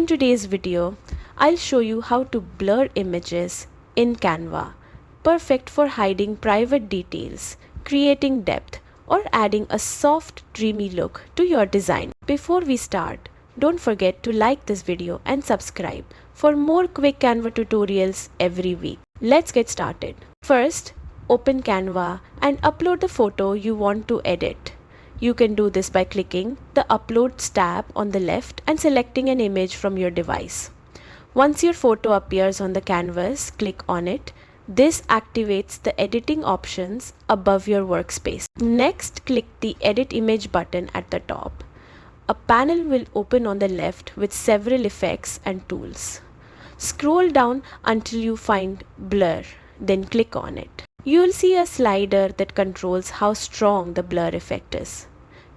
In today's video, I'll show you how to blur images in Canva, perfect for hiding private details, creating depth, or adding a soft, dreamy look to your design. Before we start, don't forget to like this video and subscribe for more quick Canva tutorials every week. Let's get started. First, open Canva and upload the photo you want to edit. You can do this by clicking the Uploads tab on the left and selecting an image from your device. Once your photo appears on the canvas, click on it. This activates the editing options above your workspace. Next, click the Edit Image button at the top. A panel will open on the left with several effects and tools. Scroll down until you find Blur, then click on it. You will see a slider that controls how strong the blur effect is.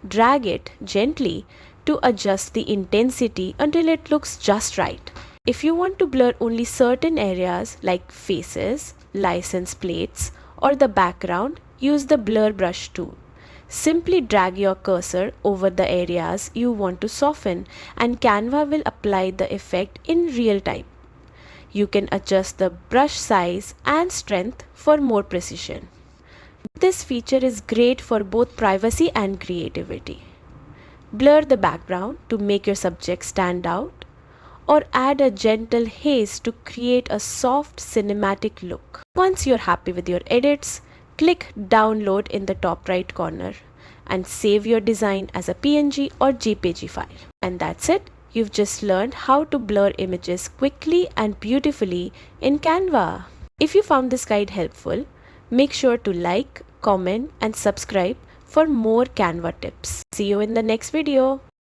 Drag it gently to adjust the intensity until it looks just right. If you want to blur only certain areas like faces, license plates, or the background, use the blur brush tool. Simply drag your cursor over the areas you want to soften and Canva will apply the effect in real time. You can adjust the brush size and strength for more precision. This feature is great for both privacy and creativity. Blur the background to make your subject stand out, or add a gentle haze to create a soft cinematic look. Once you're happy with your edits, click Download in the top right corner and save your design as a PNG or JPG file. And that's it. You've just learned how to blur images quickly and beautifully in Canva. If you found this guide helpful, make sure to like, comment, and subscribe for more Canva tips. See you in the next video.